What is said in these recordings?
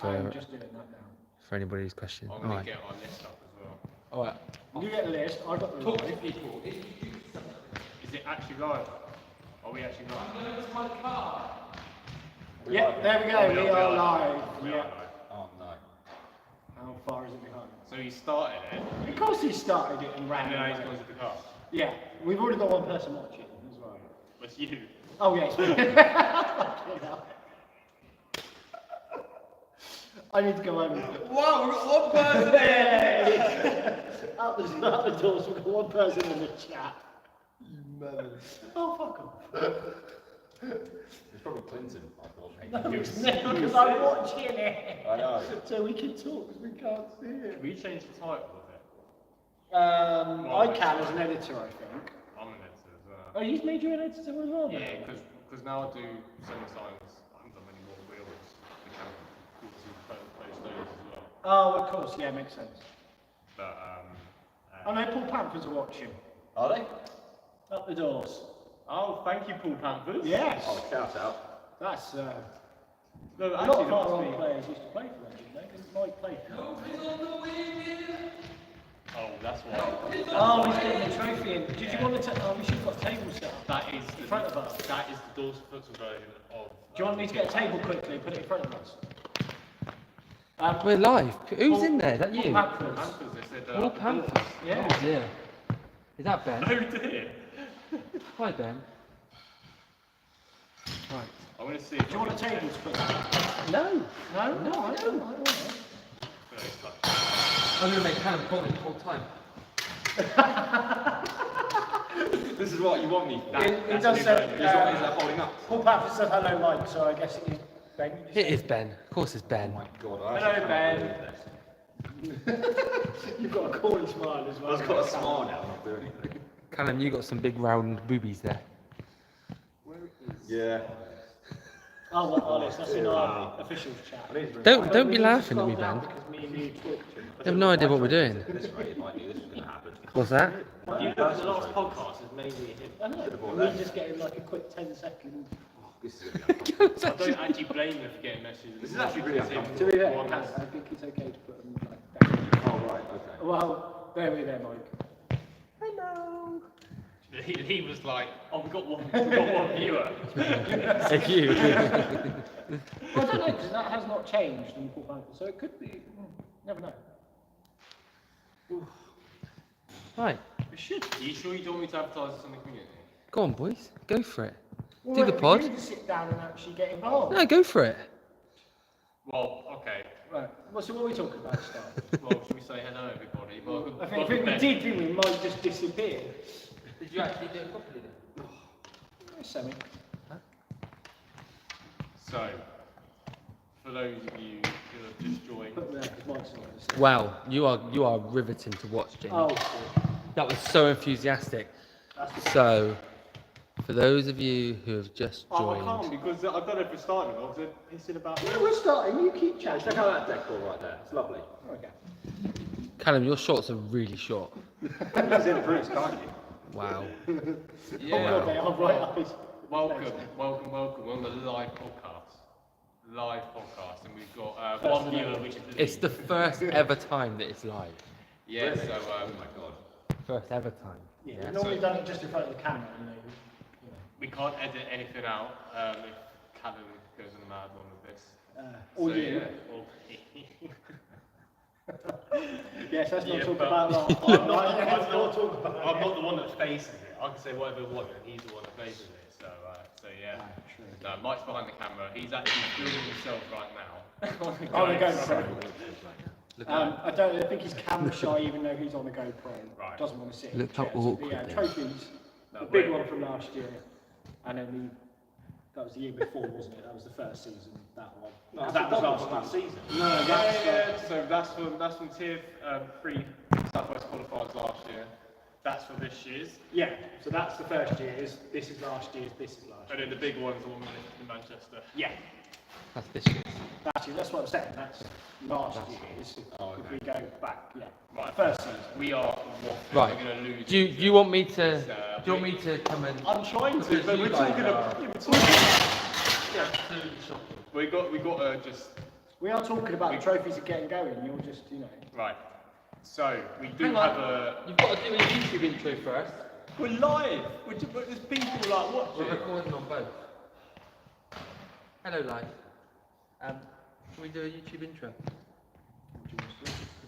I'm just doing that now. For anybody's question. I'm going to get our list up as well. Alright. You get a list, I've got the Talk to live. people. Is it actually live? Are we actually live? It's my car. Yeah, there we go, we are live. We Yeah. are live. Oh no. How far is it behind? So he started it, Of course he started it and ran and now he's away. gone to the car. Yeah, we've already got one person watching as well. It's you. Oh yeah. Fucking hell. I need to go home. Wow, we've got one person there! Out the doors, we've got one person in the chat. Oh, fuck off. It's probably Clinton, I thought. No, it's not, because I'm watching it. I know. So we can talk, because we can't see it. Can we change the title of it? I can as an editor, I think. I'm an editor as well. Oh, you've made you an editor as well? then? Yeah, because now I do semi-silence. I haven't done many more wheels. The camera. You can see post those as well. Oh, of course, yeah, makes sense. But, I know Paul Panthers are watching. Are they? Up the doors. oh, thank you, Paul Panthers. Yes. Oh, shout out. That's, No, a lot actually, of that our must old be. players used to play for them, didn't they? Didn't Mike play for them? Oh, that's why. Oh, he's getting the trophy in. Did you want to oh, we should have got a table set up. That is In front of us. That is the Dorset Futsal version of. Do you want me to get a table quickly and put it in front of us? We're live. Who's in there? Is that you? Paul Panthers. Panthers, they said. Paul Panthers. Yeah. Oh dear. Is that Ben? Oh dear. Hi Ben. Right. I'm going to see. Do you want a table to put that? No. No? No, I don't. I'm going to make Callum comment the whole time. This is what you want me for. It does say, Is that holding up? Paul Panthers said hello, Mike, so I guess it is Ben. It is Ben. Of course it's Ben. Oh my god, I Hello, actually can't Ben. believe this. You've got a corny smile as well. I've got a smile now, I'm not doing anything. Callum, you got some big round boobies there. Yeah. Oh, well, honest, that's in our officials chat. Don't be laughing at me, Ben. Because me and you talked. You have no idea what we're doing. This rate, it might be this is going to happen. What's that? You know, the last podcast is mainly him. I know. We just getting like a quick 10-second. This is going to be uncomfortable. I don't actually blame you for getting messages. This is actually really uncomfortable. To be fair, I think it's okay to put them like that. Oh, right, okay. Well, there we there, Mike. Hello. He was like, oh, we got one viewer. Thank you. Well, I don't know, because that has not changed in Paul Panthers, so it could be. Never know. Right. It should. Are you sure you don't want me to advertise this on the community? Go on, boys. Go for it. Well, Do the wait, pod. You need to sit down and actually get involved. No, go for it. Well, okay. Right. Well, so what are we talking about, Star? Well, should we say hello, everybody? Welcome, I think we did, didn't we? Mike just disappeared. Did you actually do it properly then? Semi. So, for those of you who have just joined, Put them there, because Mike's not listening. Wow, you are riveting to watch, Jamie. Oh, That was so enthusiastic. So, for those of you who have just oh, I joined, can't because I don't know if we're starting or because it's in about. yeah, we're starting. You keep chatting. Check out that decor right there. It's lovely. Okay. Callum, your shorts are really short. That's in Bruce, can't you? Wow. Oh, God, they are right up his. Welcome. We're on the live podcast, and we've got one viewer, which is It's the first ever time that it's live. yeah. So Oh my god. First ever time. Yeah, Yeah. we've normally done it just in front of the camera, you know. we can't edit anything out if Callum goes on a mad one with this. Or So, you. yeah, or Yes, let's not Yeah, talk but- about that. Let's not talk about I'm not the one that faces it. I can say whatever I want, and he's the one that faces it. So yeah. No, Mike's behind the camera. He's actually filming himself right now. On the GoPro. Look at I don't think he's camera shy, even though he's on the GoPro. Right. Doesn't want to sit. Look in how chairs. awkward The this. trophies. No, The big wait. one from last year, and then that was the year before, wasn't it? That was the first season. That one. No, 'Cause that was last season. No, that's So that's from tier 3 Southwest qualifiers last year. That's for this year's. yeah. So that's the first year's. This is last year's. This is last. And then the big one's the one in Manchester. Yeah. That's this year. That's what I'm saying. That's last year's. Oh, If okay. we go back, yeah. Right. First season. We are Right. We're going to lose. Do you want me to? It's, Do you want me to come and? I'm trying to, Because but you we're guys talking are- about. Yeah, we're talking. We got to just We are talking about the trophies are getting going. You're just, you know. Right. So we do Hang have on. a. You've got to do a YouTube intro first. We're live. There's people like We're watching. recording on both. Hello, live. Can we do a YouTube intro? Because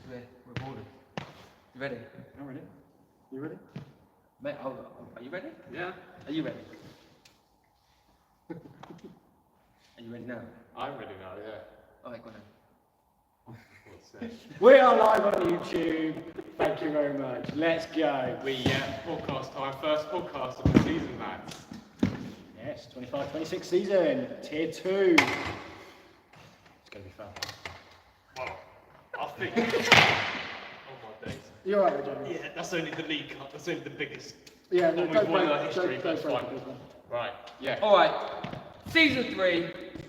we're recording. You ready? I'm ready. You ready? Mate, are you ready? Yeah. Are you ready? Are you ready now? I'm ready now. Yeah. Alright, go on. What's this? We are live on YouTube. Thank you very much. Let's go. Podcast time. First podcast of the season, lads. Yes, 25-26 season, tier 2. It's going to be fun. Well, I think. Oh my days. You're right, Jamie. Yeah, that's only the League Cup. That's only the biggest. Yeah, one no, we've won in our history, don't but it's break fine. it, man. Right. Yeah. Alright, season 3,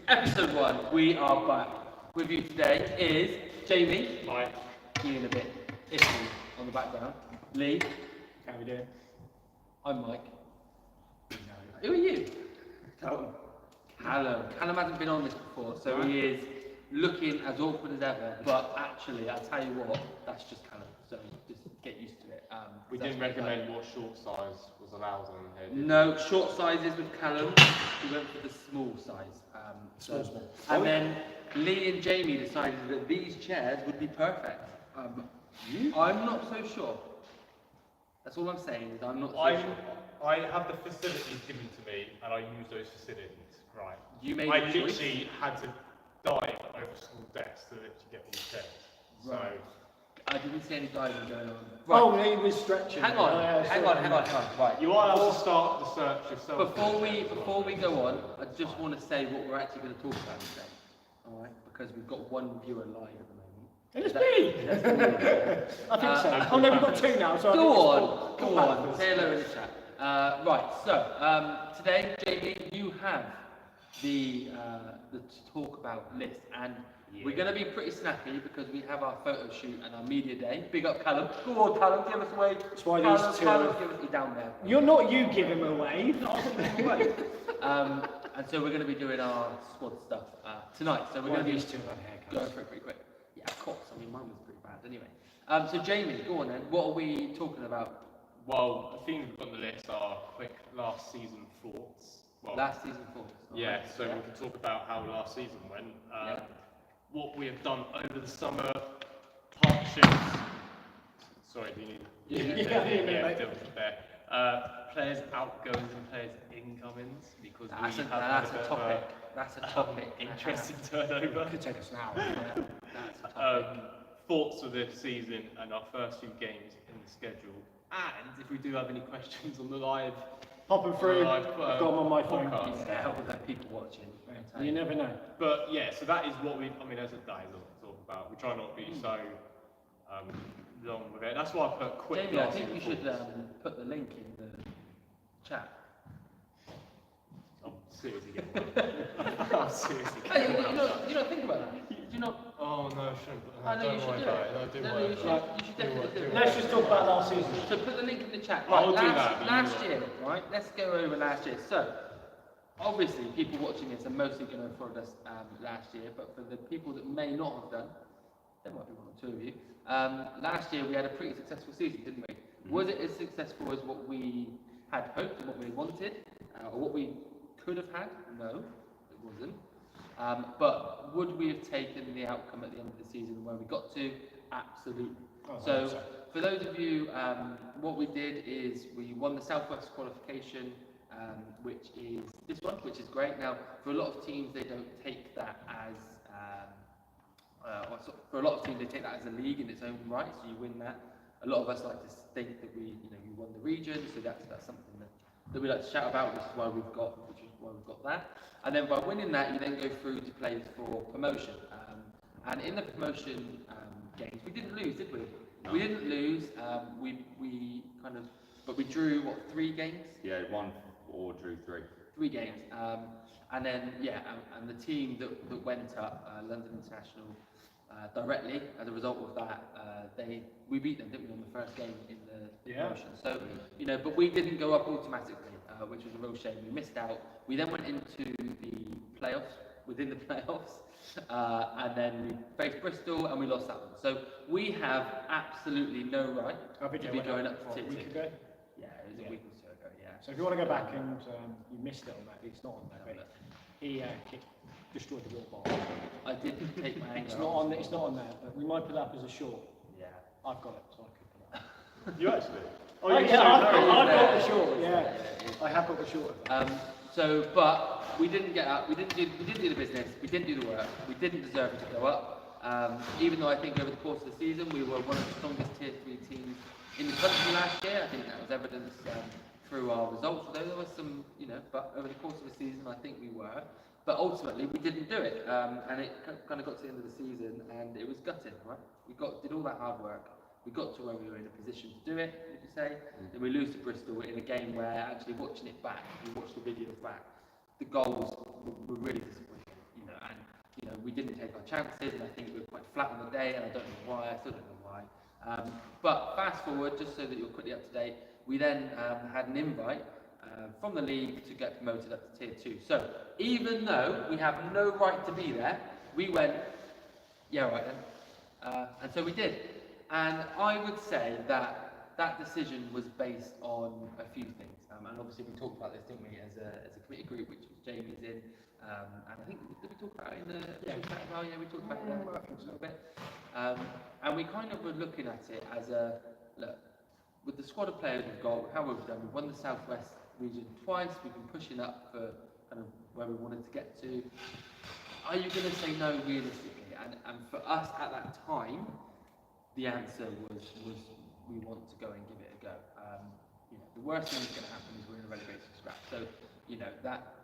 episode 1. We are back. With you today is Jamie, Right. feeling a bit iffy on the background. Lee, How we doing? I'm Mike. Who are you? Callum. Callum. Callum hasn't been on this before, so he is looking as awkward as ever. But actually, I'll tell you what, that's just Callum. So just get used to it. We that's didn't what it's recommend like. what short size was allowed on here. did we? No, short sizes with Callum. We went for the small size. Small. And then Lee and Jamie decided that these chairs would be perfect. I'm not so sure. That's all I'm saying is I'm not so sure. I have the facilities given to me, and I use those facilities. Right. You made I a choice. literally had to dive over school desks to literally get these chairs. Right. I didn't see any diving going on. Oh, he was stretching. Hang on, hang on. Right. You are allowed to start the search yourself. Before we go on, I just want to say what we're actually going to talk about today. All right, because we've got one viewer live at the moment. It's me! I think so. Oh no, we've got 2 now, so Go I on, think go on. Say hello in the chat. Right. So today, Jamie, you have the to talk about list, and we're going to be pretty snappy because we have our photo shoot and our media day. Big up, Callum. Go on, Callum, give us away. That's why Callum, these two. Callum, give us you down there. You're not you give him away. And so we're going to be doing our squad stuff tonight. So we're going to be these 2 have going haircuts. for it pretty quick. Yeah, of course. I mean, mine was pretty bad anyway. So Jamie, go on then. What are we talking about? Well, the things we've got on the list are quick last season thoughts. Well, Last season thoughts. yeah, so we can talk about how last season went. Yeah. What we have done over the summer, partnerships. Sorry, do you need? Yeah, there. Players outgoings and players incomings because That's we a, have that's had a bit topic. of That's a topic. interesting turnover. Could take us now. That's a topic. Thoughts of this season and our first few games in the schedule. And if we do have any questions on the live, Pop them through. Live, I've got them on my phone. podcast. Yeah, help with that people watching. You never know. but yeah, so that is what we. I mean, as a day, is what we talk about. We try not to be so long with it. That's why I put quick. Jamie, I last think you season should thoughts. put the link in the chat. I'm seriously getting I'm seriously Hey, getting you don't think about that. Do you not? Oh no, I shouldn't. I know you Don't should worry do about it. it. No, do No, worry you about it. should definitely do it. Let's just talk about last season. So put the link in the chat. I'll Right, do that, but you last will. year, right? Let's go over last year. So, obviously, people watching this are mostly going to have followed us last year, but for the people that may not have done, there might be 1 or 2 of you. Last year we had a pretty successful season, didn't we? Was it as successful as what we had hoped and what we wanted, or what we could have had? No, it wasn't. But would we have taken the outcome at the end of the season where we got to? Absolutely. So, for those of you, what we did is we won the Southwest qualification, which is this one, which is great. Now, for a lot of teams, they don't take that as, for a lot of teams, they take that as a league in its own right. So you win that. A lot of us like to think that you won the region. So that's something that we like to shout about, which is why we've got that. And then by winning that, you then go through to play for promotion. And in the promotion games, we didn't lose, did we? No. We didn't lose. But we drew 3 games? Yeah, 1 or drew 3. 3 games. And then and the team that went up, London International, directly as a result of that, we beat them, didn't we, on the first game in the promotion? So but we didn't go up automatically, which was a real shame. We missed out. We then went into the playoffs within the playoffs, and then we faced Bristol and we lost that one. So we have absolutely no right to be going up to Tier 2. A week ago. Yeah, it was a week or so ago. Yeah. So if you want to go back and you missed it on that, it's not on there. But he destroyed the water bottle. I didn't take my anger. It's not on. It's not on there. But we might put that up as a short. Yeah. I've got it, so I could put it up. You actually? Oh, yeah, I've got the short. Yeah, I have got the short. But we didn't get up. We didn't do the business. We didn't do the work. We didn't deserve to go up. Even though I think over the course of the season we were one of the strongest Tier 3 teams in the country last year. I think that was evidenced through our results. Although there was some, but over the course of the season I think we were. But ultimately we didn't do it, and it kind of got to the end of the season, and it was gutting, right? We did all that hard work. We got to where we were in a position to do it, would you say? Then we lose to Bristol in a game where actually watching it back, we watched the videos back, the goals were really disappointing, and we didn't take our chances, and I think we were quite flat on the day, and I don't know why, I still don't know why. But fast forward, just so that you're quickly up to date, we then had an invite from the league to get promoted up to Tier 2. So even though we have no right to be there, we went, yeah, right then. And so we did. And I would say that decision was based on a few things. And obviously we talked about this, didn't we, as a committee group, which was Jamie's in. And I think, did we talk about it in the... Yeah, we talked about it a little bit. And we kind of were looking at it as look, with the squad of players we've got, how we've done, we've won the South West region twice, we've been pushing up for kind of where we wanted to get to. Are you going to say no realistically? And for us at that time, the answer was we want to go and give it a go. The worst thing that's going to happen is we're in a relegation scrap. So,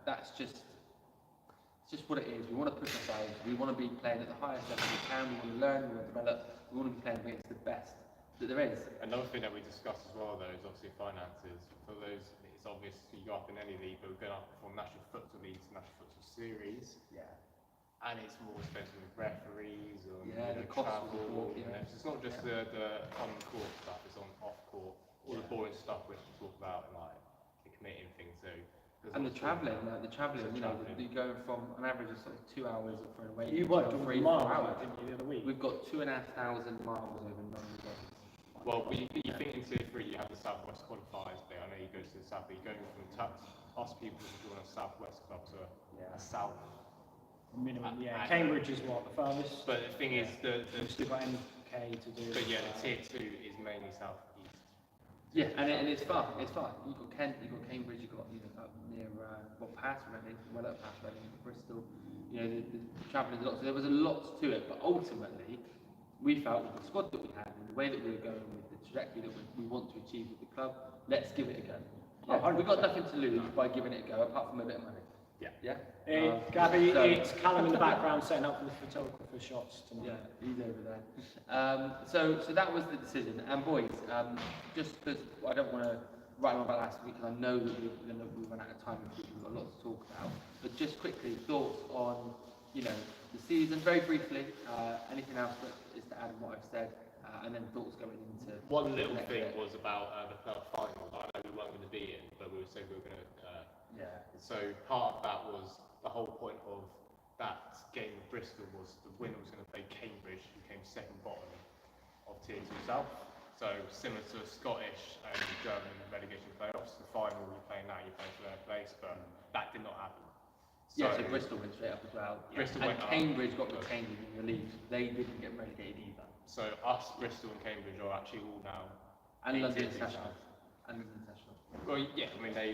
that's just what it is. We want to push ourselves. We want to be playing at the highest level we can. We want to learn. We want to develop. We want to be playing against the best that there is. Another thing that we discussed as well, though, is obviously finances. For those, it's obvious you go up in any league, but we're going up from National Futsal League to National Futsal Series. Yeah. And it's more expensive with referees or the cost travel. So it's not just the on-court stuff; it's on off-court, all the boring stuff which we talk about, like the committing thing. So and the travelling, you're going from an average of sort of 2 hours for an away. You worked all 3 miles, hours, didn't you, the other week? We've got 2,500 miles over 9 days. Well, you think in Tier 3 you have the South West qualifiers bit. I know you go to the South, but you're going from us people who join a South West club to a South. Minimum, Cambridge is what, the farthest? But the thing is, You've still got MK to do. But the Tier 2 is mainly South East. Yeah, and it's far. It's far. You've got Kent, you've got Cambridge, you've got up near Pass, Reading, well up past Reading, Bristol. The travelling is a lot. So there was a lot to it, but ultimately, we felt with the squad that we had and the way that we were going with the trajectory that we want to achieve with the club, let's give it a go. Yeah, we've got nothing to lose by giving it a go, apart from a bit of money. Yeah. Gabby, it's Callum in the background setting up for the photographer shots tonight. Yeah, he's over there. So that was the decision. And boys, just because I don't want to write on about last week, because I know that we run out of time and we've got lots to talk about. But just quickly, thoughts on the season, very briefly. Anything else that is to add on what I've said, and then thoughts going into. One little thing was about the playoff final. I know we weren't going to be in, but we were saying we were going to. So part of that was the whole point of that game with Bristol was the winner was going to play Cambridge, who came second bottom of Tier 2 South. So similar to Scottish and German relegation playoffs, the final you're playing now, you're playing for their place, but that did not happen. So Bristol went straight up as well. Bristol and went Cambridge up, got retained in the league. They didn't get relegated either. So us, Bristol and Cambridge are actually all now. And London International. Well, yeah, I mean they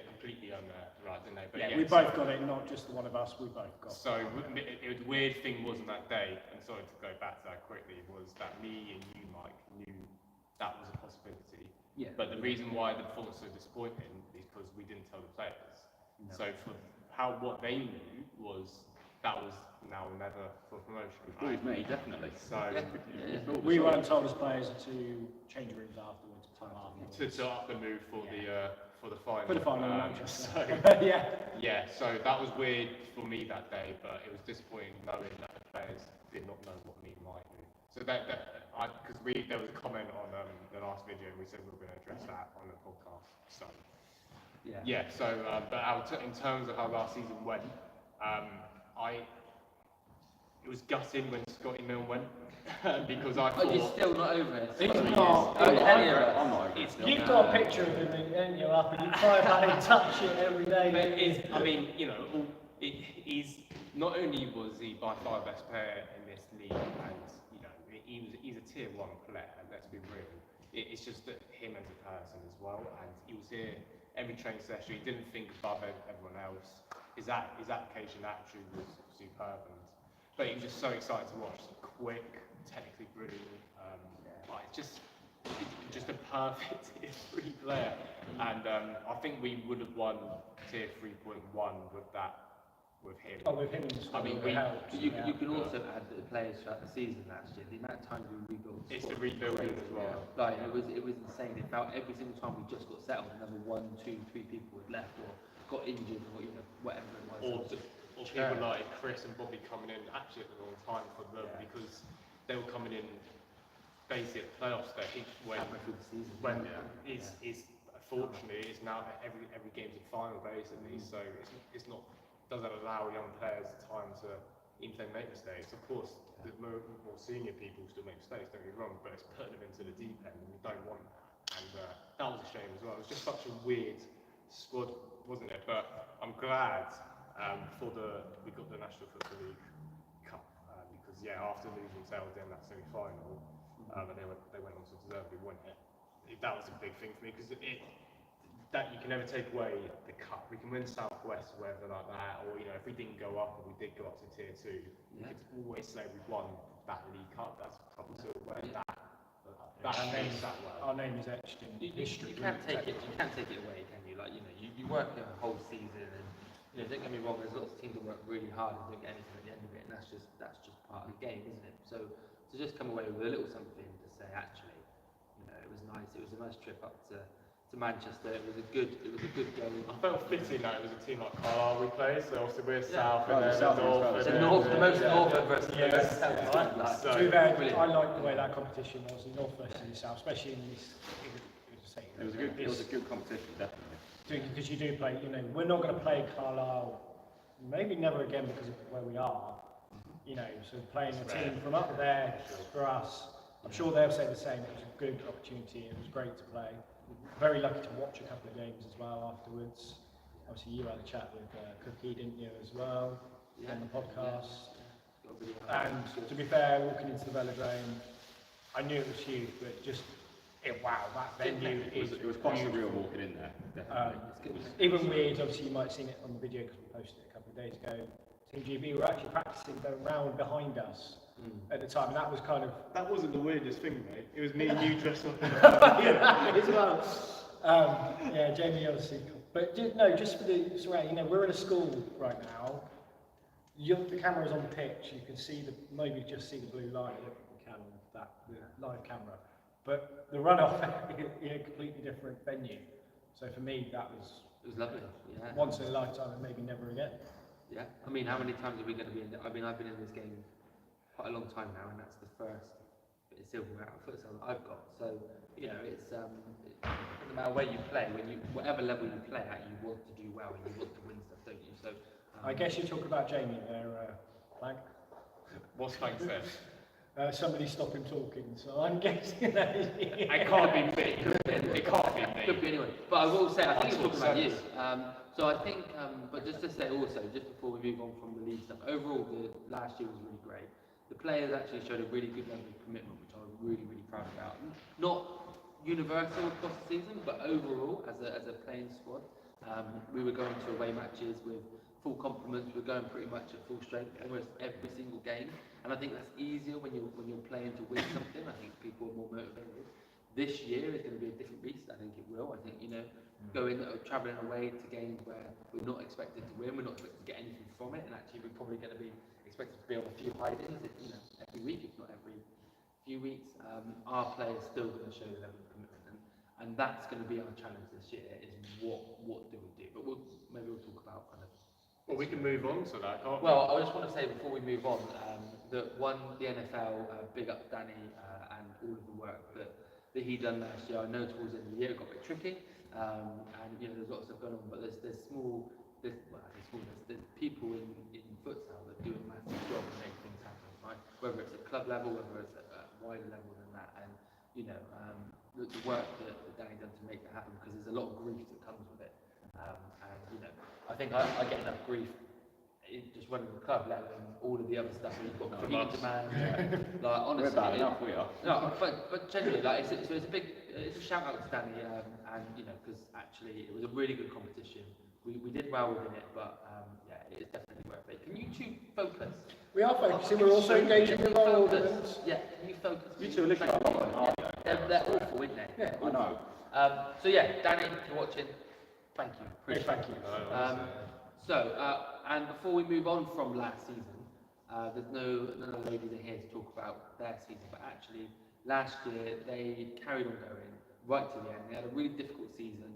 completely own that, right, didn't they? But we both got it, not just the one of us. We both got. So the weird thing was on that day, and sorry to go back to that quickly, was that me and you, Mike, knew that was a possibility. Yeah. But the reason why the performance was so disappointing is because we didn't tell the players. No. So for what they knew was that was now or never for promotion. Right? Me, definitely. So we weren't told as players to change rooms afterwards. To up the move for the final. For the final match. So so that was weird for me that day, but it was disappointing knowing that the players did not know what me and Mike knew. So because there was a comment on the last video, and we said we were going to address that on the podcast. So but in terms of how last season went, it was gutting when Scotty Milne went because I Oh, thought. you're still not over it? He's Sorry, not. yes. Oh, any of I'm us. not over it still. You've got a picture of him, and you're up, and you try about and touch it every day. But I mean, you know, he's not only was he by far the best player in this league, and you know, he's a tier 1 player. Let's be real. It's just that him as a person as well, and he was here every training session. He didn't think above everyone else. His application actually was superb, but he was just so excited to watch. Quick, technically brilliant. Like just a perfect tier 3 player, and I think we would have won tier 3.1 with him. Oh, with him in the squad. I mean, You can also add the players throughout the season last year. The amount of times we rebuilt. It's the rebuilding as well. Like it was insane. It felt every single time we just got settled, another 1, 2, 3 people had left or got injured or whatever it was. Or people like Chris and Bobby coming in actually at the wrong time for them because they were coming in basically at playoff stage when unfortunately it's now every game's a final basically, so it's not doesn't allow young players time to even if they make mistakes. Of course, the more senior people still make mistakes, don't get me wrong, but it's putting them into the deep end, and we don't want that. And that was a shame as well. It was just such a weird squad, wasn't it? But I'm glad we got the National Football League Cup because after losing to LD in that semi-final, and they went on to deservedly win it. That was a big thing for me because that you can never take away the cup. We can win Southwest, whatever like that, or you know, if we didn't go up and we did go up to tier 2, we could always say we won that league cup. That's probably where that name that well. Our name is etched in history. You can't take it. You can't take it away, can you? Like you work a whole season, and don't get me wrong. There's lots of teams that work really hard and don't get anything at the end of it, and that's just part of the game, isn't it? So to just come away with a little something to say, actually, it was nice. It was a nice trip up to Manchester. It was a good game. I felt fitting that it was a team like Carlisle we played, so obviously we're south and then north. The most northern versus the south. To be fair, I like the way that competition was, the north versus the south, especially in this. It was a good competition, definitely. Because you do play, we're not going to play Carlisle, maybe never again because of where we are. So playing a team from up there for us, I'm sure they'll say the same. It was a good opportunity. It was great to play. Very lucky to watch a couple of games as well afterwards. Obviously, you had a chat with Cookie, didn't you, as well, on the podcast. And to be fair, walking into the velodrome, I knew it was huge, but that venue it was quite surreal walking in there. Definitely. Even weird, obviously, you might have seen it on the video because we posted it a couple of days ago. Team GB were actually practicing going round behind us at the time, and that was kind of... That wasn't the weirdest thing, mate. It was me and you dressed up in as well. Jamie obviously. But just for the surround, we're in a school right now. The camera's on the pitch. You can see maybe just see the blue light. I don't think we can with that live camera. But the runoff in a completely different venue. So for me, it was lovely. Yeah. Once in a lifetime, and maybe never again. Yeah. I mean, how many times are we going to be in? I've been in this game quite a long time now, and that's the first silver medal futsal that I've got. So it's no matter where you play, whatever level you play at, you want to do well and you want to win stuff, don't you? So I guess you talk about Jamie there, Flag. What's Flag said? Somebody stop him talking, so I'm guessing that it can't be me. It can't be me. Could be anyone. But I will say, I think it's talking about you. So I think, but just to say also, just before we move on from the league stuff, overall, the last year was really great. The players actually showed a really good level of commitment, which I was really, really proud about. Not universal across the season, but overall, as a playing squad, we were going to away matches with full complements. We're going pretty much at full strength almost every single game, and I think that's easier when you're playing to win something. I think people are more motivated. This year is going to be a different beast. I think it will. I think travelling away to games where we're not expected to win, we're not expected to get anything from it, and actually we're probably going to be expected to be on a few hide-ins, every week, if not every few weeks. Our players still going to show the level of commitment, and that's going to be our challenge this year. Is what do we do? But maybe we'll talk about kind of. Well, we can move on to that, can't we? Well, I just want to say before we move on that the NFL, big up Danny and all of the work that he done last year. I know towards the end of the year it got a bit tricky, and there's lots of stuff going on, but there's small there's people in futsal that do a massive job and make things happen, right? Whether it's at club level, whether it's at a wider level than that, and the work that Danny done to make that happen, because there's a lot of grief that comes with it, and I think I get enough grief just running the club, let alone all of the other stuff. You've got community demand, like honestly, we're bad enough, we are. No, but genuinely, like it's a shout out to Danny, and because actually it was a really good competition. We did well within it, but yeah, it is definitely worth it. Can you two focus? We are focusing. We're also engaging with our audience. Yeah, can you focus? You two are literally a lot on They're awful, aren't they? Yeah, I know. So yeah, Danny, if you're watching, thank you. Appreciate thank you. And before we move on from last season, there's none of the ladies in here to talk about their season, but actually last year they carried on going right to the end. They had a really difficult season.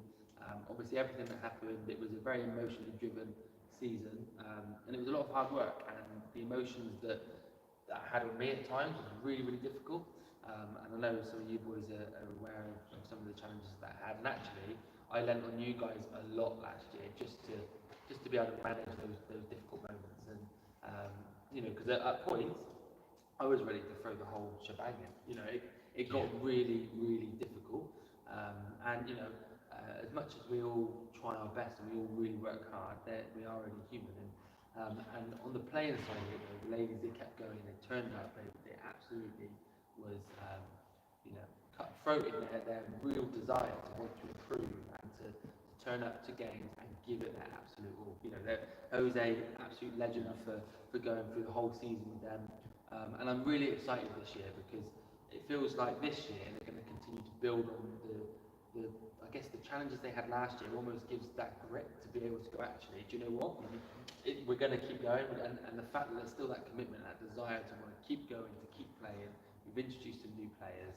Obviously everything that happened, it was a very emotionally driven season, and it was a lot of hard work, and the emotions that I had on me at times was really, really difficult. And I know some of you boys are aware of some of the challenges that I had, and actually I lent on you guys a lot last year just to be able to manage those difficult moments, and because at points I was ready to throw the whole shebang in. It got really, really difficult, and as much as we all try our best and we all really work hard, we are only human, and on the playing side of it, the ladies, they kept going. They turned up. They absolutely was cutthroat in their real desire to want to improve and to turn up to games and give it their absolute all. Jose, absolute legend for going through the whole season with them, and I'm really excited this year because it feels like this year they're going to continue to build on the challenges they had last year. Almost gives that grit to be able to go, actually, do you know what? We're going to keep going, and the fact that there's still that commitment, that desire to want to keep going, to keep playing. We've introduced some new players,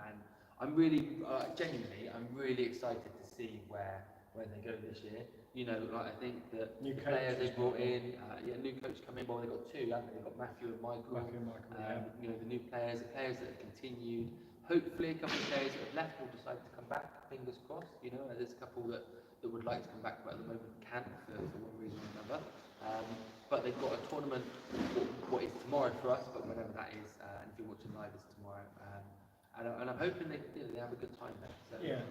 and I'm really, genuinely, I'm really excited to see where they go this year. I think that New the players they coaches brought in, new coach coming in. Well, they've got two, haven't they? They've got Matthew and Michael. The new players, the players that have continued. Hopefully, a couple of players that have left will decide to come back. Fingers crossed. There's a couple that would like to come back, but at the moment can't for one reason or another. But they've got a tournament, what is tomorrow for us, but whenever that is, and if you're watching live, it's tomorrow. And I'm hoping they have a good time there. So, Yeah.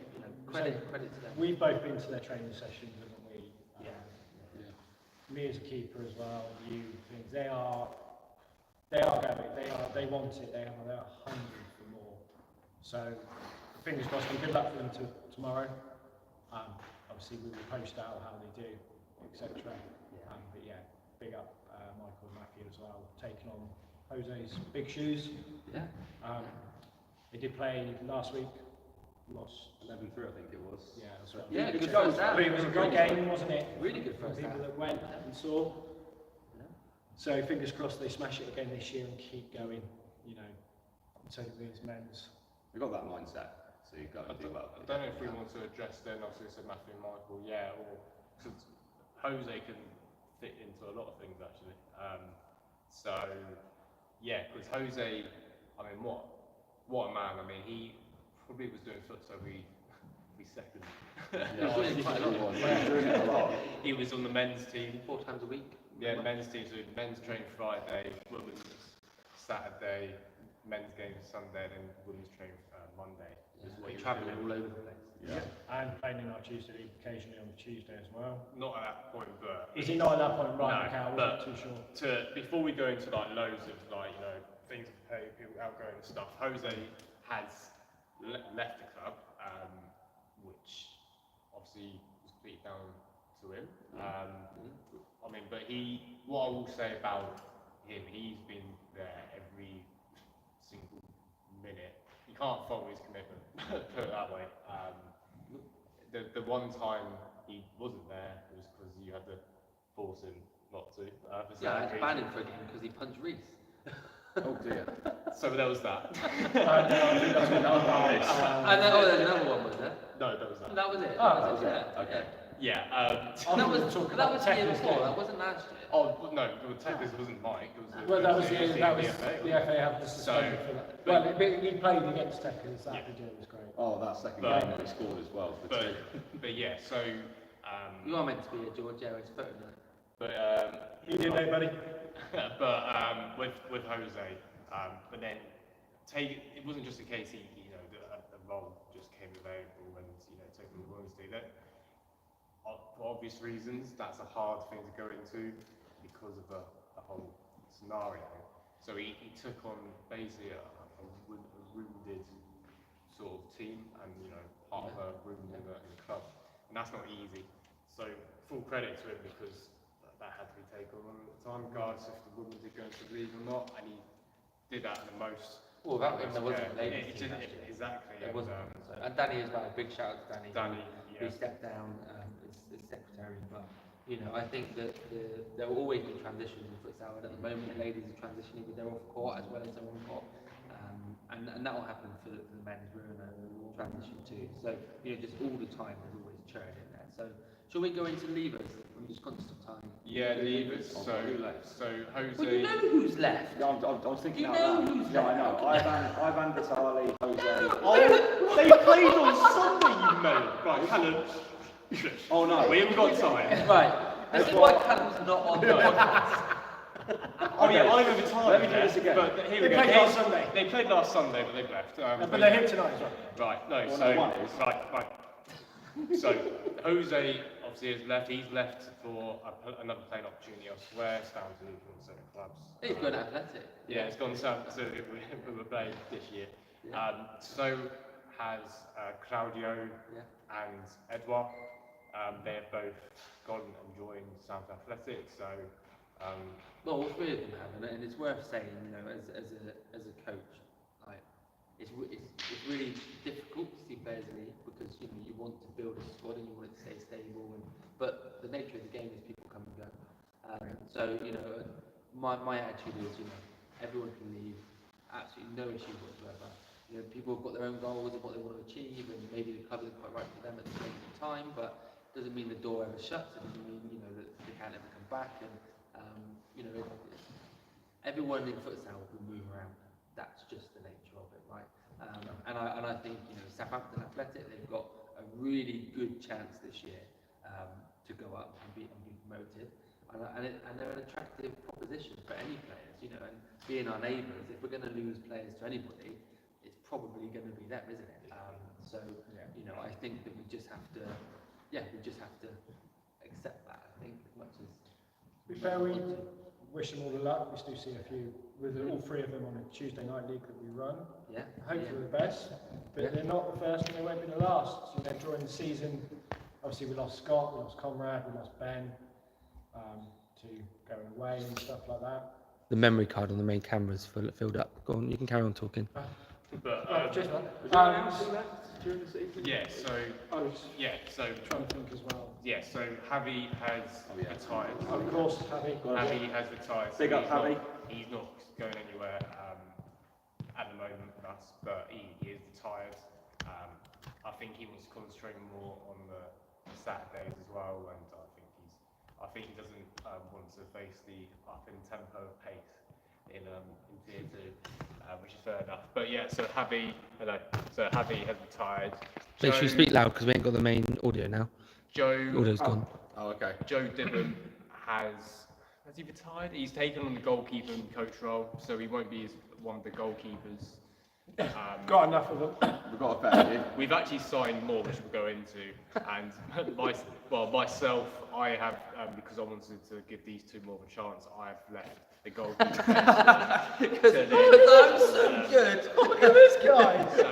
Credit to them. We've both been to their training sessions, haven't we? Yeah. Me as a keeper as well. Things. They are going. They want it. They're hungry for more. So fingers crossed. And good luck for them tomorrow. Obviously we will post out how they do, etc. But yeah, big up Michael and Matthew as well, taking on Jose's big shoes. Yeah. They did play last week. Lost 11-3, I think it was. Yeah, that's right. Yeah, good first first half. It was a great game, wasn't it? Really good For first people half. that went and saw. Yeah. So fingers crossed they smash it again this year and keep going. So these men's. We've got that mindset, so you go and do well. I don't know if we want to address then, obviously, so Matthew and Michael, or because Jose can fit into a lot of things actually. Because Jose, what a man. He probably was doing futsal every second. He was on the men's team 4 times a week. Yeah, men's team. So men's train Friday, women's Saturday, men's games Sunday, then women's train Monday. We're travelling all over the place. Yeah. And playing in our Tuesday league occasionally on the Tuesday as well. Not at that point, but Is he not at that point? Right, No, okay, I but wasn't too sure. before we go into loads of things to pay people outgoing and stuff, Jose has left the club, which obviously was completely down to him. But what I will say about him, he's been there every single minute. You can't fault his commitment, put it that way. The one time he wasn't there was because you had to force him not to. I had to ban him for a game because he punched Reese. Oh dear. So there was that. And then, there's another one, was there? No, that was that. That was it. Oh, That was it. Okay. Yeah. That was the year before. That wasn't last year. Oh no, the technically wasn't Mike. Well, that was the FA. FA had the suspension for that. Well, he played against Techers. That video was great. Oh, that second But- game that he scored as well. For two. But yeah, so You are meant to be a George Harris photo. But You did know, buddy. but with Jose, but then it wasn't just a case he the role just came available and taking the Wednesday. That for obvious reasons, that's a hard thing to go into because of the whole scenario. So he took on basically a wounded sort of team and part of a wound in the club, and that's not easy. So full credit to him because that had to be taken on at the time, regardless if the woman did go into the league or not, and he did that in the most. Well, that there wasn't a ladies team exactly. There wasn't. And Danny as well. Big shout out to Danny. Who stepped down as secretary. But I think that there will always be transitions in futsal. And at the moment, the ladies are transitioning with their off court as well as their on court, and that will happen for the men's. We're in a transition too. So just all the time, there's always churn in there. So shall we go into levers? I'm just conscious of time. Yeah, levers. So Jose. Well, you know who's left. Yeah, I was thinking You about know that. who's Yeah, I left. know. Ivan Vitali, Jose. Oh, they played on Sunday, you know. Right, Callum. Oh no. We haven't got time. Right. This is why Callum's not on the podcast. Oh yeah, I'm over time. Let me do this again. But here we They go. played last Sunday. They played last Sunday, but they've left. But they're here tonight as well. Right, no, Well, so no, one is. right. So Jose obviously has left. He's left for another playing opportunity elsewhere. It's down to certain clubs. He's good at athletic. Yeah, it's gone down to we were playing this year. So has Claudio and Edouard. They've both gone and joined South Athletic. So. Well, all three of them have, and it's worth saying, as a coach, like it's really difficult to see players leave because you want to build a squad and you want it to stay stable, but the nature of the game is people come and go. So my attitude is everyone can leave, absolutely no issue whatsoever. People have got their own goals of what they want to achieve, and maybe the club isn't quite right for them at the same time, but it doesn't mean the door ever shuts. It doesn't mean that they can't ever come back. And everyone in futsal will move around. That's just the nature of it, right? And I think Southampton Athletic, they've got a really good chance this year to go up and be promoted, and they're an attractive proposition for any players. And being our neighbours, if we're going to lose players to anybody, it's probably going to be them, isn't it? I think that we just have to accept that. I think as much as. To be fair, we wish them all the luck. We still see a few with all three of them on a Tuesday night league that we run. Yeah. Hopefully the best, but they're not the first and they won't be the last. So during the season, obviously we lost Scott, we lost Conrad, we lost Ben to going away and stuff like that. The memory card on the main camera's filled up. Go on, you can carry on talking. But Just During the season? So trying to think as well. Yeah, so Javi has retired. Of course, Javi. Javi has retired. So Big up, Javi. He's not going anywhere at the moment with us, but he is retired. I think he wants to concentrate more on the Saturdays as well, and I think he doesn't want to face the up in tempo of pace in Tier 2, which is fair enough. But yeah, so Javi has retired. Make sure you speak loud because we ain't got the main audio now. Joe. Audio's gone. Oh, okay. Joe Dibham has he retired? He's taken on the goalkeeper coach role, so he won't be one of the goalkeepers. Got enough of them. We've got a fair few. We've actually signed more, which we'll go into. And myself, I have because I wanted to give these two more of a chance. I have left the goalkeeper Because I'm so good. Look at this guy. So,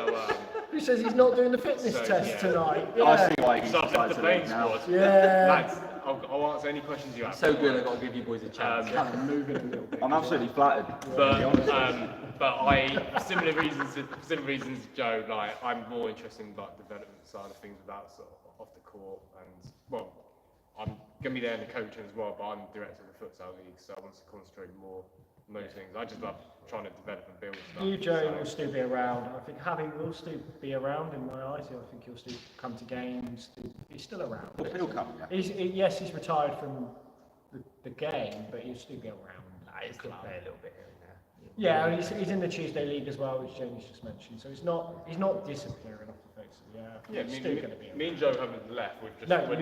Who says he's not doing the fitness test tonight? I see why he's so I've left decided the to leave playing now. squad. Yeah. Lads, I'll answer any questions you have. So good, I've got to give you boys a chance. Moving a little bit. I'm absolutely flattered. But similar reasons to Joe, like I'm more interested in like development side of things without sort of off the court, and well, I'm gonna be there in the coaching as well, but I'm director of the futsal league, so I want to concentrate more on those things. I just love trying to develop and build stuff. You, Joe, will still be around. I think Javi will still be around in my eyes. I think he'll still come to games. He's still around. He'll come, yeah. Yes, he's retired from the game, but he'll still be around. He's going to play a little bit here and there. Yeah, and he's in the Tuesday League as well, which Jamie's just mentioned. So he's not disappearing off the face of the earth. Yeah, He's still going to be. me and Joe haven't left. We're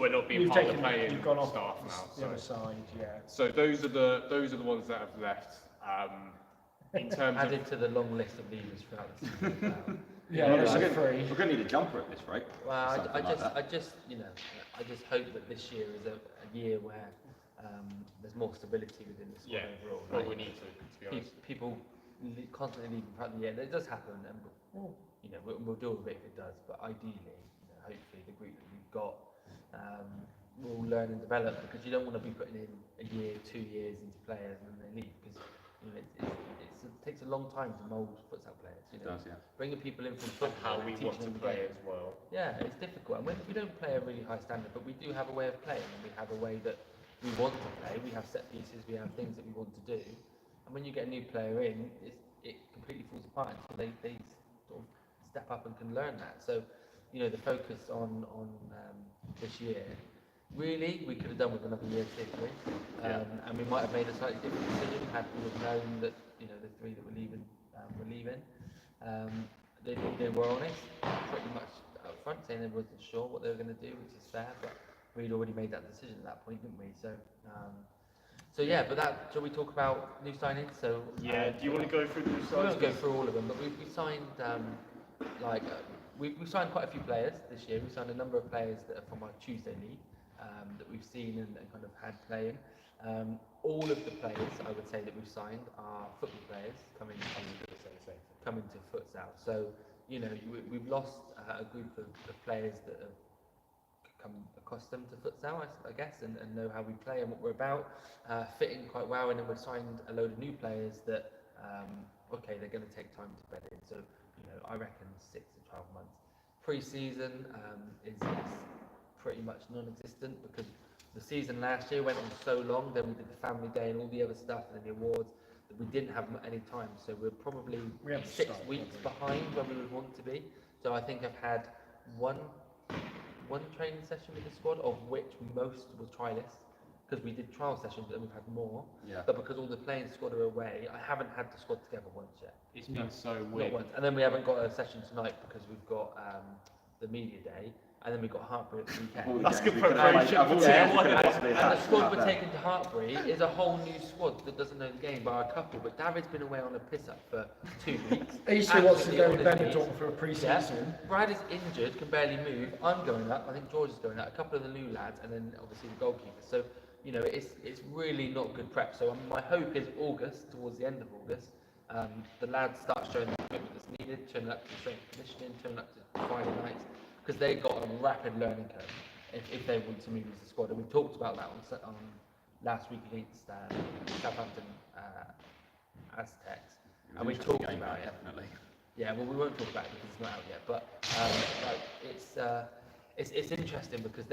not being you've part of the taken, playing you've gone off staff the, now. the So. other side, yeah. So those are the ones that have left. In terms Added to the long list of leavers throughout the season. Yeah, we're there's gonna, three. we're gonna need a jumper at this rate. Well, Something I like just, you know, I just hope that this year is a year where there's more stability within the squad overall. Well, Like, we need to be honest. people constantly leaving throughout the year. It does happen, and you know, we'll deal with it if it does. But ideally, you know, hopefully, the group that we've got will learn and develop, because you don't want to be putting in a year, 2 years into players and then they leave, because you know, it takes a long time to mould futsal players. You know, It does, yeah. bringing people in from And football, how we teaching want to them the play game. as well. Yeah, it's difficult, and we don't play a really high standard, but we do have a way of playing, and we have a way that we want to play. We have set pieces, we have things that we want to do, and when you get a new player in, it completely falls apart until they sort of step up and can learn that. So, you know, the focus on this year, really, we could have done with another year of Tier 3, and we might have made a slightly different decision had we have known that, you know, the 3 that were leaving were leaving. They were honest, pretty much up front, saying they wasn't sure what they were going to do, which is fair, but we'd already made that decision at that point, didn't we? So yeah, but shall we talk about new signings? So Yeah. Do you want to go through the new we won't sides? go through all of them, but we signed we signed quite a few players this year. We signed a number of players that are from our Tuesday league that we've seen and kind of had playing. All of the players I would say that we've signed are football players coming to futsal. So you know, we've lost a group of players that have become accustomed to futsal, I guess, and know how we play and what we're about, fitting quite well. And then we've signed a load of new players that they're going to take time to bed in. So you know, I reckon 6 to 12 months. Pre-season is pretty much non-existent, because the season last year went on so long. Then we did the family day and all the other stuff and the awards that we didn't have any time. So we're probably 6 weeks behind where we would want to be. So I think I've had one training session with the squad, of which most was trialists, because we did trial sessions and we've had more. Yeah. But because all the playing squad are away, I haven't had the squad together once yet. It's been so Not weird. once. And then we haven't got a session tonight because we've got the media day, and then we've got Hartbury at the weekend. That's good We could have preparation made- for I've Tier already- 1. could have possibly And the attached squad that we're there. taking to Hartbury is a whole new squad that doesn't know the game, bar a couple. But David's been away on a piss up for 2 weeks. He still wants to go to Absolutely Benetton for a pre-season. Brad is injured, can barely move. I'm going up. I think George is going up. A couple of the new lads, and then obviously the goalkeeper. So you know, it's really not good prep. So my hope is August, towards the end of August, the lads start showing the equipment that's needed, turning up to strength and conditioning, turning up to Friday nights, because they've got a rapid learning curve if they want to move into the squad. And we talked about that on last week against Southampton Aztecs, and we talked about it. Definitely. Yeah, well, we won't talk about it because it's not out yet, but it's interesting because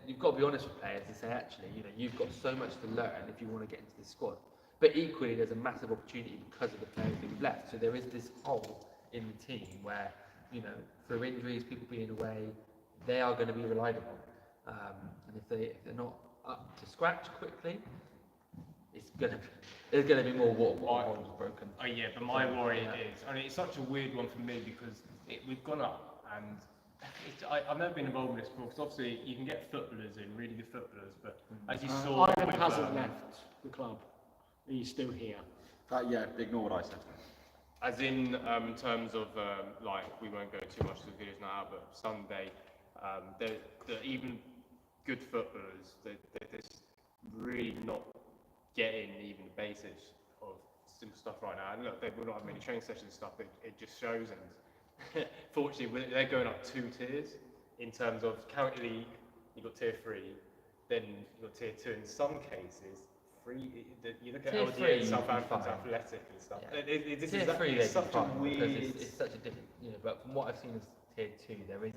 you've got to be honest with players and say, actually, you know, you've got so much to learn if you want to get into this squad. But equally, there's a massive opportunity because of the players that we've left. So there is this hole in the team where, you know, through injuries, people being away, they are going to be relied upon. And if they're not up to scratch quickly, there's going to be more water bottles broken. Oh yeah, but my worry is, I mean, it's such a weird one for me because we've gone up, and I've never been involved in this before, because obviously you can get footballers in, really good footballers, but as you saw, Ivan with, hasn't left the club. He's still here. Ignore what I said. as in terms of like, we won't go too much to the videos now, but Sunday, they're even good footballers, they're just really not getting even the basics of simple stuff right now. And look, we're not having many training sessions and stuff, it just shows. And fortunately, they're going up 2 tiers in terms of currently you've got tier 3, then you've got tier 2 in some cases. You look at Tier LDA, 3 Southampton's fine. Athletic and stuff. Yeah. This Tier is 3 it's they'd be such a fine, because weird. it's such a different, you know. But from what I've seen as tier 2, there is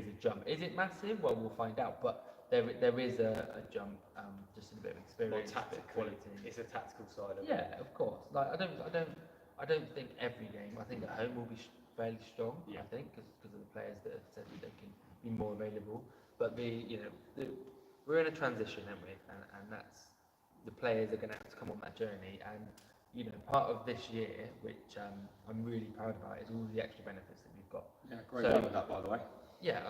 a jump. Is it massive? Well, we'll find out. But there is a jump, just in a bit of More experience, a bit of tactical. quality. It's a tactical side of it. Yeah, of course. Like I don't think every game. I think at home will be fairly strong. Yeah. I think because of the players that have said that they can be more available. But we're in a transition, aren't we? And that's the players are going to have to come on that journey. And you know, part of this year, which I'm really proud about, is all the extra benefits that we've got. Yeah, great So- one with that, by the way. Yeah,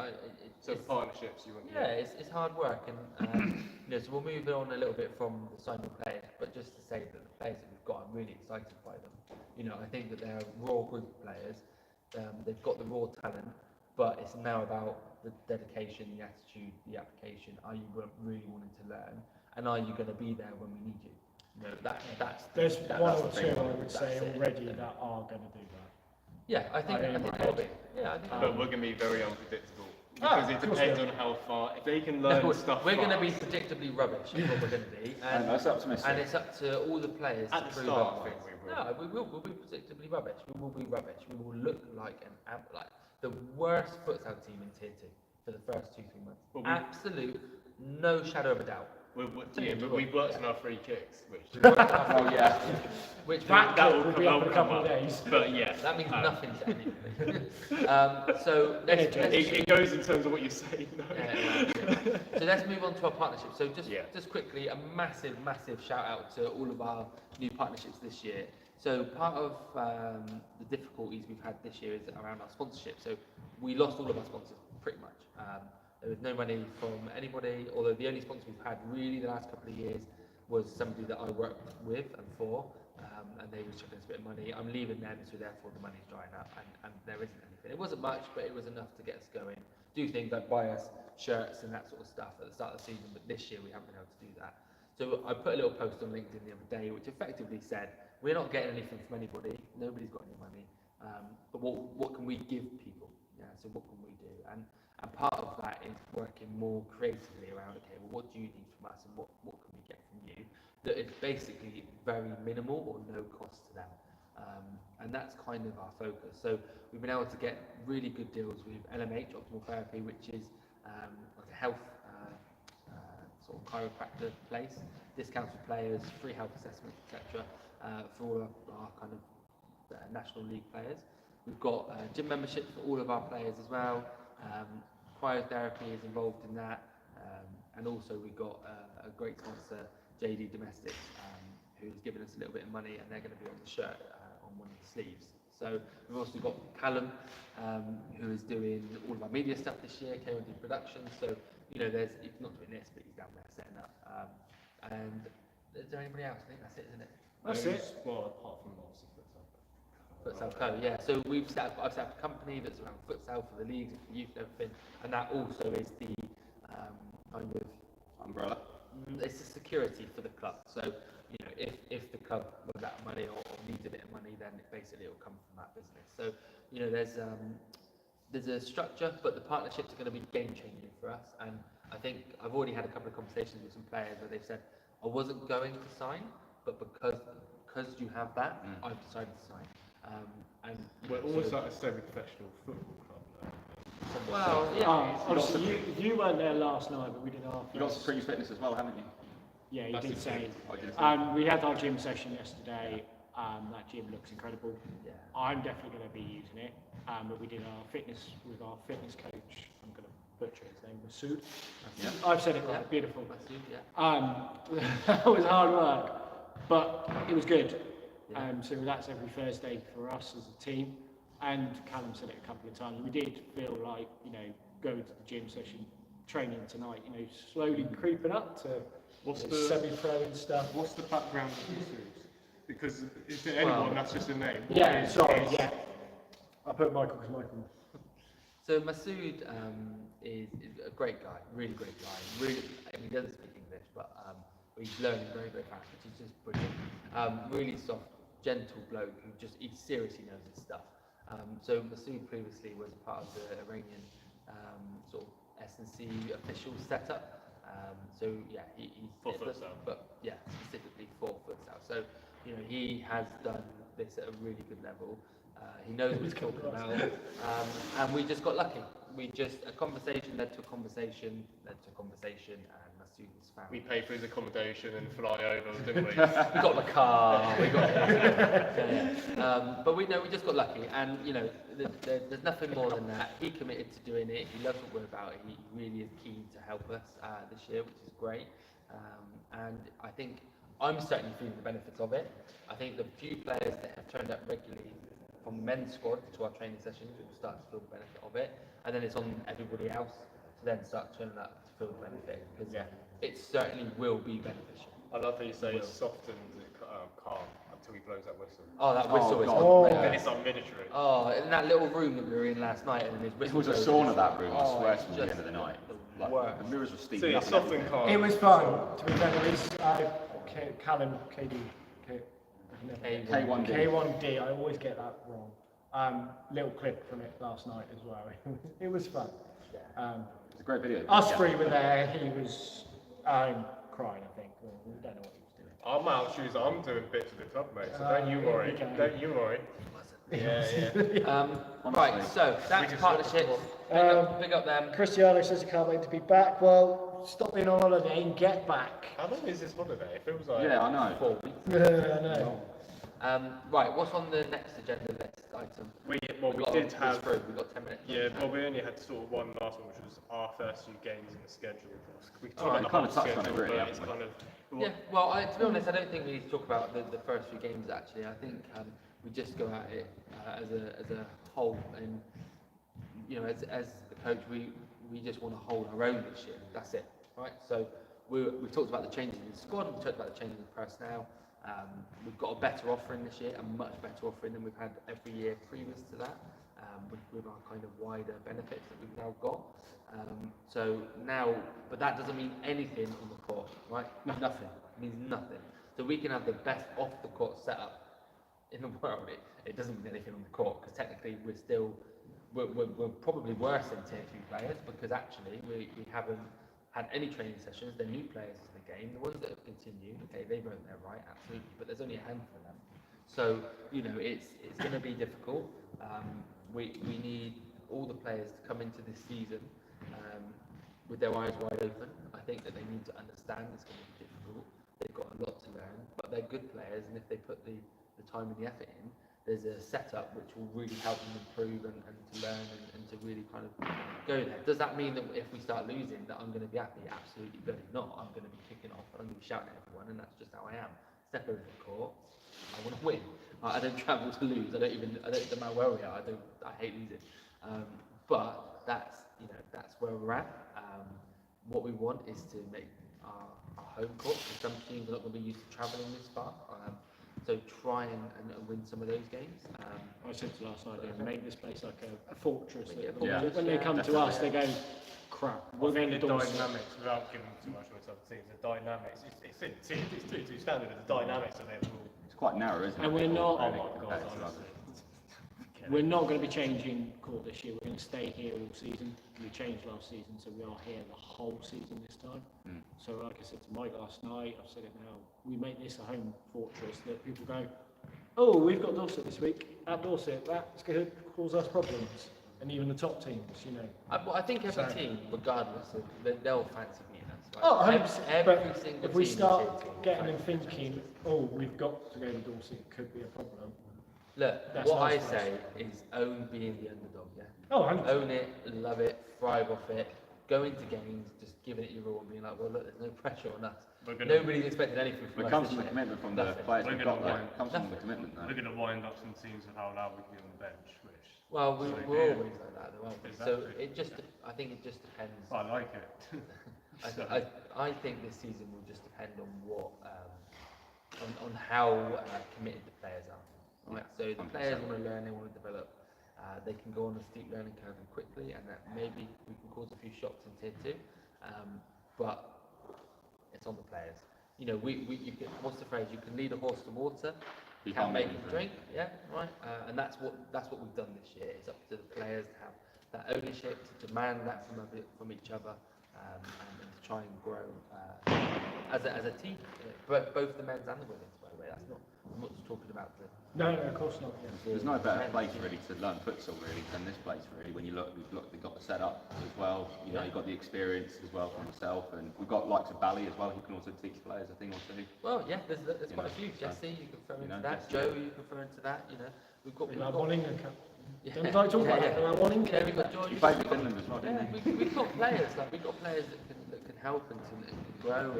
So it's, partnerships, you want. yeah, it's hard work, and you know, so we'll move on a little bit from the signing players, but just to say that the players that we've got, I'm really excited by them. You know, I think that they're a raw group of players. They've got the raw talent, but it's now about the dedication, the attitude, the application. Are you really wanting to learn, and are you going to be there when we need you? You know, There's one or the two, thing. I would say, That's it. already that are going to do that. Yeah, I think in my they'll be. head. Yeah, I think But they'll we're be. going to be very unpredictable Ah, because it of course depends we on how far. If they can No, learn stuff, we're going to be fast- predictably rubbish. Is what we're going to be, and That's optimistic. it's up to all the players At to the prove start, I otherwise. think we will. No, we will. We'll be predictably rubbish. We will be rubbish. We will look like like the worst futsal team in Tier 2 for the first 2-3 months. But we- Absolute, no shadow of a doubt. But we've worked on our free kicks, which Oh, yeah. Which that will will be up in a come couple of up. days. But yeah, that means nothing to anybody. So let's it goes in terms of what you say. No. Yeah. So let's move on to our partnership. So Yeah. just quickly, a massive shout out to all of our new partnerships this year. So part of the difficulties we've had this year is around our sponsorship. So we lost all of our sponsors pretty much. There was no money from anybody, although the only sponsor we've had really the last couple of years was somebody that I worked with and for, and they were chucking us a bit of money. I'm leaving them, so therefore the money's drying up, and there isn't anything. It wasn't much, but it was enough to get us going. Do things like buy us shirts and that sort of stuff at the start of the season, but this year we haven't been able to do that. So I put a little post on LinkedIn the other day, which effectively said, we're not getting anything from anybody, nobody's got any money, but what can we give people? Yeah, so what can we do? And part of that is working more creatively around, okay, well, what do you need from us and what can we get from you? That is basically very minimal or no cost to them. And that's kind of our focus. So we've been able to get really good deals with LMH, Optimal Therapy, which is like a health sort of chiropractor place, discounts for players, free health assessments, etc. For all of our kind of National League players. We've got gym memberships for all of our players as well. Cryotherapy is involved in that, and also we've got a great sponsor, JD Domestics, who's given us a little bit of money, and they're going to be on the shirt on one of the sleeves. So we've also got Callum, who is doing all of our media stuff this year, KOD Productions. So you know, he's not doing this, but he's down there setting up. And is there anybody else? I think that's it, isn't it? That's it. Well, apart from obviously Futsal Co. Yeah, so I've set up a company that's around futsal for the leagues and for youth and everything, and that also is the kind of Umbrella. it's the security for the club. So you know, if the club runs out of money or needs a bit of money, then basically it will come from that business. So you know, there's a structure, but the partnerships are going to be game changing for us. And I think I've already had a couple of conversations with some players where they've said, I wasn't going to sign, but because you have that, I've decided to sign. And we're almost like a semi-professional football club. Though. well, yeah. Obviously, you weren't there last night, but we did our You got first. Supreme Fitness as well, haven't you? Yeah, you That's did the say. gym. I did say. We had our gym session yesterday. That gym looks incredible. Yeah. I'm definitely going to be using it. But we did our fitness with our fitness coach. I'm going to butcher his name, Masood. Yeah. I've said it right. Yeah. Beautiful. Masood, yeah. That was hard work, but it was good. Yeah. So that's every Thursday for us as a team. And Callum said it a couple of times. We did feel like, you know, going to the gym session, training tonight, you know, slowly creeping up to What's you the- know, semi-pro and stuff. What's the background of Masood? Because is there anyone Well- that's just a name? Yeah, What is sorry, his- yeah. I put Michael because Michael. So Masood is a great guy, really great guy. Really, I mean, he doesn't speak English, but he's learning very, very fast, which is just brilliant. Really soft, gentle bloke who he seriously knows his stuff. So Masood previously was part of the Iranian sort of S&C official setup. So yeah, he's For futsal. but yeah, specifically for futsal. So you know, he has done this at a really good level. He knows what he's talking about, and we just got lucky. A conversation led to a conversation, and Masood was found. We pay for his accommodation and fly over, didn't we? We got him a car. We got but we just got lucky, and you know, there's nothing more than that. He committed to doing it. He loves what we're about. He really is keen to help us this year, which is great. And I think I'm certainly feeling the benefits of it. I think the few players that have turned up regularly from the men's squad to our training sessions will start to feel the benefit of it, and then it's on everybody else to then start turning up to feel the benefit, because it certainly will be beneficial. I love how you say it's soft and calm until he blows that whistle. Oh, that whistle is God. Then it's like military. Oh, in that little room that we were in last night, and his It whistle was a goes, sauna, that room, I swear, it's from the end just of the night. the Like, worst. the mirrors were So steaming it's up. soft and calm. It was fun, to be fair. At least Callum, K1D. K1D, I always get that wrong. Little clip from it last night as well. It was fun. It's a great video. Us three were there. He was crying, I think. We don't know what he was doing. I'm out shoes. I'm doing bits of the club, mate. So don't you worry. okay. Don't you worry. Yeah. Right, so that's partnerships. Big up them. Cristiano says he can't wait to be back. Well, stop being on holiday and get back. How long is this holiday? It feels like. Yeah, I know. 4 weeks. I know. Right, what's on the next agenda list item? We We've did whiz have. through. We've got 10 minutes. Yeah, well, we only had sort of one last one, which was our first few games in the schedule. We Alright, talked kind about of the touched on it, schedule, really, but it's haven't kind of. Yeah, well, to be honest, I don't think we need to talk about the first few games actually. I think we just go at it as a whole, and you know, as the coach, we just want to hold our own this year. That's it, right? So we've talked about the changes in the squad, we've talked about the changes in personnel. We've got a better offering this year, a much better offering than we've had every year previous to that, with our kind of wider benefits that we've now got. So now, but that doesn't mean anything on the court, right? Nothing. It means nothing. So we can have the best off the court setup in the world. It doesn't mean anything on the court, because technically we're probably worse than tier 2 players, because actually we haven't had any training sessions. They're new players to the game. The ones that have continued, okay, they've earned their right, absolutely, but there's only a handful of them. So, you know, it's going to be difficult. We need all the players to come into this season with their eyes wide open. I think that they need to understand it's going to be difficult. They've got a lot to learn, but they're good players, and if they put the time and the effort in, there's a setup which will really help them improve and to learn and to really kind of go there. Does that mean that if we start losing that I'm going to be happy? Absolutely bloody not. I'm going to be kicking off and I'm going to be shouting at everyone, and that's just how I am. Step over the court, I want to win. I don't travel to lose. I don't matter where we are. I hate losing. But that's where we're at. What we want is to make our home court, because some teams are not going to be used to travelling this far. So try and win some of those games. I said to last night, make this place like a fortress. Yeah. When they come to us, they go, crap, we're going to the Dorset. dynamics, without giving too much away to other teams, the dynamics, it's too standard, the dynamics of it will. It's quite narrow, isn't it? And we're not, Oh my God, honestly. we're not going to be changing court this year. We're going to stay here all season. We changed last season, so we are here the whole season this time. So like I said to Mike last night, I've said it now, we make this a home fortress that people go, oh, we've got Dorset this week, at Dorset, that's going to cause us problems. And even the top teams, you know. I think every team, regardless, they'll fancy beating us. Right? Oh, 100%. Every But single if we team start is getting them thinking, oh, we've got to go to Dorset, it could be a problem. Look, That's what I nice for us. say is own being the underdog, yeah? Oh, 100%. Own it, love it, thrive off it, go into games, just giving it your all and being like, well, look, there's no pressure on us. Nobody's expecting anything from It us comes this from the year. commitment from the Nothing. players We're we've gonna got there. win. It comes from the commitment though. We're going to wind up some teams with how loud we can be on the bench, which. Well, we're Yeah. always like that, though, aren't we? Exactly. So I think it just depends. I like it. I think this season will just depend on what, on how committed the players are. Right? So the 100%. players want to learn, they want to develop. They can go on a steep learning curve quickly, and that maybe we can cause a few shocks in tier 2. But it's on the players. You know, you can, what's the phrase? You can lead a horse to water. You can't make him drink. Yeah, right. And that's what we've done this year. It's up to the players to have that ownership, to demand that from each other, and to try and grow as a team. Both the men's and the women's, by the way. I'm not just talking about the. No, of course not. Yeah. There's no better place really to learn futsal really than this place really. When you look, we've got the setup as well. You know, you've got the experience as well from myself, and we've got likes of Bally as well, who can also teach players a thing or two. Well, yeah, there's quite a few. so, Jesse, you can throw into know, that. Jesse, Joe, you can throw into that. You know, we've got. Don't like talking about that. Yeah, we've got George. You played with Finland as well, Yeah, didn't you? we've got players that can help and to grow,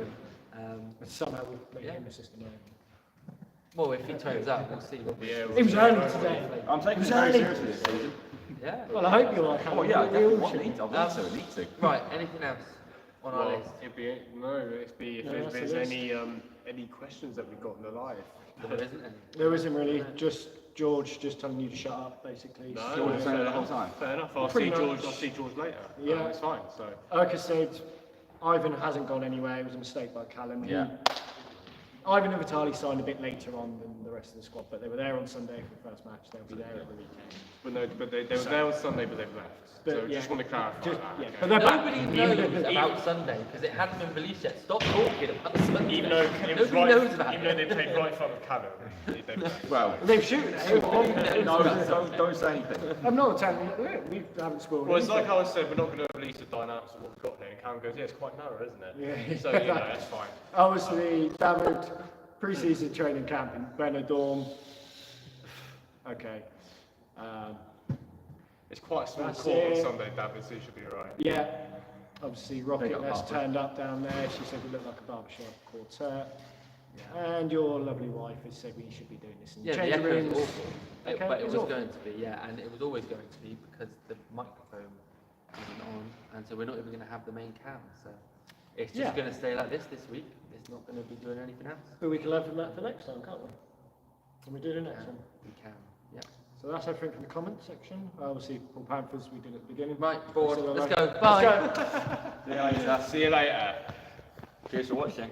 But somehow we've made Yeah. him assistant manager. Well, if he turns up, we'll see. What Yeah, It was early today. I'm taking it It was very early. seriously this season. Yeah. Well, I hope you are. Oh yeah, I We definitely all want should. need to. I need to. Right. Anything else on our Well, list? it'd be if No, there's that's the list. any questions that we've got in the live. There isn't any. There isn't really, just George just telling you to shut up, basically. No, George no, was saying it the whole time. Fair enough. I'll Pretty see George. much. I'll see George later. Yeah. It's fine. So Like I said, Ivan hasn't gone anywhere. It was a mistake by Callum. Yeah. Ivan and Vitali signed a bit later on than the rest of the squad, but they were there on Sunday for the first match. They'll be there at the weekend. but they were there on Sunday, but they've left. But, So yeah. just want to clarify Just- that. yeah, okay? but they're back. Nobody Even knows if- about Sunday because it hasn't been released yet. Stop talking about Sunday. Even though it was Nobody right, knows about even though it. they played right front of Callum, they've left. Well, They've shooting it. no, don't say anything. I'm not telling you. We haven't scored. Well, it's like anything. how I said, we're not going to release the dynamics of what we've got here. And Callum goes, yeah, it's quite narrow, isn't it? Yeah. So, you know, that's fine. Obviously, David, pre-season training camp in Benidorm. Okay. It's quite a small That's court on it. Sunday, David, so you should be alright. Yeah. Obviously, Rocket got Nest Barbara. turned up down there. She said we look like a barbershop quartet. And your lovely wife has said we should be doing this in the Yeah, the changing echo is rooms. awful. Okay, But it it's was awful. going to be, yeah, and it was always going to be because the microphone isn't on, and so we're not even going to have the main cam. So it's just Yeah. going to stay like this week. It's not going to be doing anything else. But we can learn from that for next time, can't we? Can we do the next one? We can, yeah. So that's everything from the comment section. Obviously, Paul Panthers we did at the beginning. Right, board. Still Let's alive. go. Bye. Let's go. See you later. See you later. Cheers for watching.